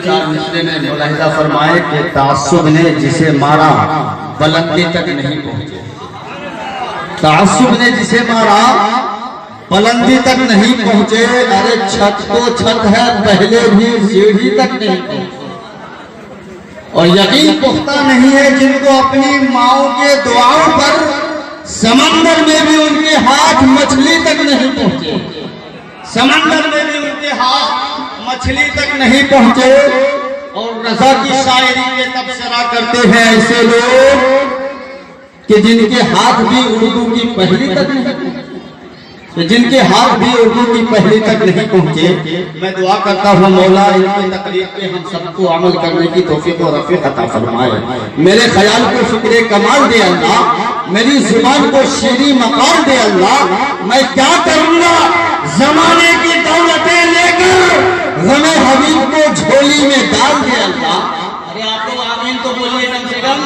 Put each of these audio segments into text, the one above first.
چار مصرے میں ملاحظہ فرمائے کہ تعصب نے جسے مارا بلندی تک نہیں پہنچے. تعصب نے جسے مارا بلندی تک نہیں پہنچے. ارے چھت تو چھت ہے, پہلے بھی سیڑھی تک نہیں پہنچے. اور یقین پختہ نہیں ہے جن کو اپنی ماؤں کے دعاؤں پر سمندر میں بھی ان کے ہاتھ مچھلی تک نہیں پہنچے. سمندر میں بھی ان کے ہاتھ مچھلی تک نہیں پہنچے. اور رضا کی شاعری کے تبصرہ کرتے ہیں ایسے لوگ کہ جن کے ہاتھ بھی اردو کی پہلی تک نہیں پہنچے. جن کے ہاتھ بھی اردو کی پہلی تک نہیں پہنچے. میں دعا کرتا ہوں مولا ان کی تقریر پہ ہم سب کو عمل کرنے کی توفیق و رفیق عطا فرمائے. میرے خیال کو فکر کمال دے اللہ, میری زبان کو شیریں مقام دے اللہ. میں کیا کروں گا زمانے کی دولتیں لے کر غم حبیب کو جھولی میں ڈال دے اللہ. ارے آپ لوگ آمین تو بولیے کم سے کم.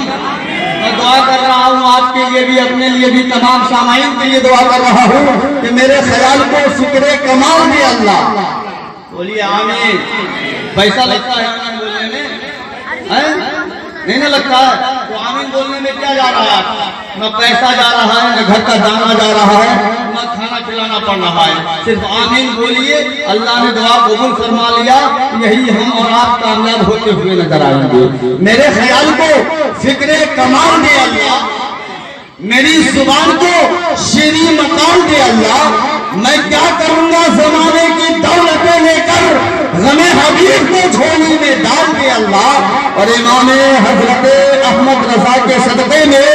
میں دعا کر رہا ہوں آپ کے لیے بھی, اپنے لیے بھی, تمام سامعین کے لیے دعا کر رہا ہوں کہ میرے خیال کو فکر کمال دے اللہ. بولیے آمین. پیسہ لگتا ہے آمین بولنے میں؟ نہیں نہ لگتا ہے تو آمین بولنے میں کیا جا رہا ہے؟ نہ پیسہ جا رہا ہے, نہ گھر کا دانا جا رہا ہے, نہ کھانا کھلانا پڑ رہا ہے. صرف آمین بولیے, اللہ نے دعا قبول فرما لیا. یہی ہم اور آپ کامیاب ہوتے ہوئے نظر آئیں گے. میرے خیال کو فکر کمال دے اللہ, میری زبان کو شیریں مقام دے اللہ. میں کیا کروں گا زمانے کی دولتیں لے کر غم حبیب کو جھولی میں ڈال دے اللہ. اور امام حضرت احمد رضا کے صدقے میں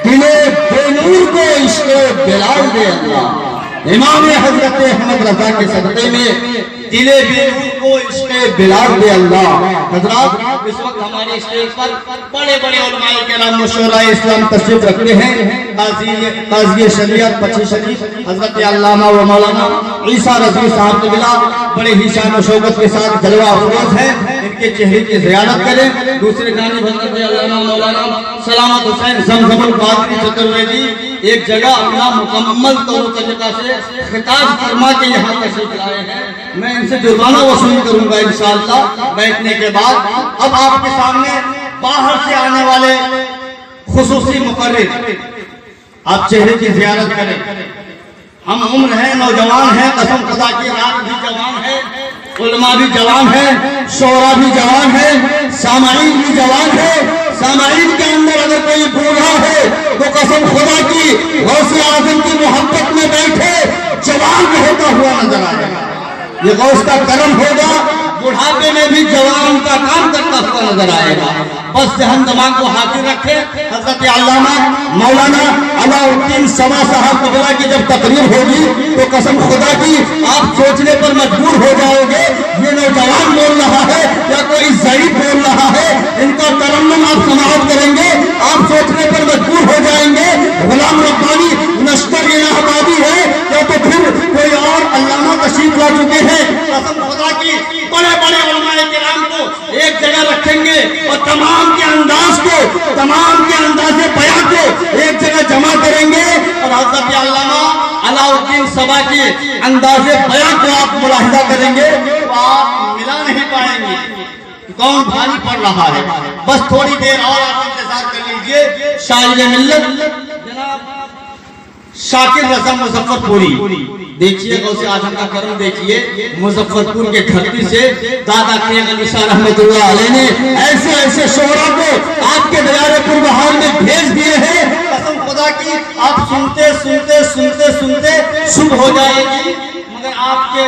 دل بے نور کو عشق بلال دے اللہ. امام حضرت احمد رضا کے صدقے میں دل بے نور کو عشق بلال دے اللہ. حضرات اس وقت ہمارے اسٹیج پر بڑے بڑے علماء کرام و شورائے اسلام تشریف رکھتے ہیں. قاضی شریعت پچھی شریف حضرت علامہ و مولانا عیسیٰ رضوی صاحب قبلہ بڑے ہی شان و شوکت کے ساتھ جلوہ افروز ہیں. ان کے چہرے کی زیارت کریں. دوسرے جانب حضرت علامہ مولانا سلامت حسین زمزم القادری چترویدی ایک جگہ اپنا مکمل طور طریقہ سے خطاب فرما کے یہاں تشریف لائے ہیں. میں ان سے جرمانہ وصول کروں گا انشاءاللہ بیٹھنے کے بعد. اب آپ کے سامنے باہر سے آنے والے خصوصی مقرر, آپ چہرے کی زیارت کریں. ہم عمر ہیں, نوجوان ہیں, قسم خدا کی رات بھی جوان ہے, علماء بھی جوان ہیں, شعراء بھی جوان ہیں, سامعین بھی جوان ہیں. سامعین کے اندر اگر کوئی بوڑھا ہے تو قسم خدا کی غوث اعظم کی محبت میں بیٹھے جوان ہوتا ہوا نظر آئے گا. یہ غوث کا کرم ہوگا, بڑھاپے میں بھی جوان کا کام کرتا ہوا نظر آئے گا. بس ذہن دماغ کو حاضر رکھے. حضرت علامہ مولانا علاء الدین سما صاحب قبلہ کی جب تقریر ہوگی تو قسم خدا کی آپ سوچنے پر مجبور ہو جاؤ گے یہ نوجوان بول رہا ہے یا کوئی ضعیف بول رہا ہے. ان کا ترنم آپ سماعت کریں گے, آپ سوچنے پر مجبور ہو جائیں گے غلام ربانی نشتر یہ آبادی ہے یا تو پھر کوئی اور علامہ تشریف لا چکے ہیں. قسم خدا کی بڑے بڑے علماء کرام کو ایک جگہ رکھیں گے اور تمام کے انداز کو, تمام کے انداز بیان کو ایک جگہ جمع کریں گے. اور حضرت علامہ علاء الدین سما کے انداز بیان کو آپ ملاحظہ کریں گے تو آپ ملا نہیں پائیں گے کون بھاری پڑ رہا ہے. بس تھوڑی دیر اور آپ انتظار کر لیجئے. شاعر ملت جناب شاکر رضا مظفر پوری, دیکھیے غوث اعظم کا کرم دیکھیے. مظفر پور کے دھرتی سے دادا تیغ علی شاہ رحمت اللہ علیہ نے ایسے ایسے شعراء کو آپ کے دیار پر بہار میں بھیج دیے ہیں. قسم خدا کی آپ سنتے سنتے سنتے سنتے صبح ہو جائے گی مگر آپ کے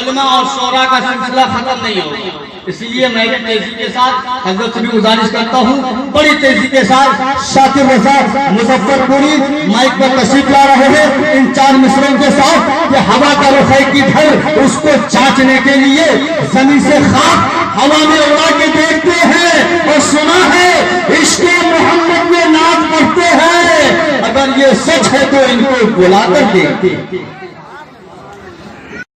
علماء اور شعراء کا سلسلہ ختم نہیں ہوگا. اس لیے میں تیزی کے ساتھ حضرت سے بھی گزارش کرتا ہوں بڑی تیزی کے ساتھ شاکر رضا مظفر پوری مائک پر تشریف لا رہے ہیں ان چار مصروں کے ساتھ کہ ہوا کا رخ ہے کی دھر اس کو چاچنے کے لیے زمین سے خاک ہوا میں اڑا کے دیکھتے ہیں اور سنا ہے عشق محمد میں نعت پڑھتے ہیں. اگر یہ سچ ہے تو ان کو بلا کر دیکھتے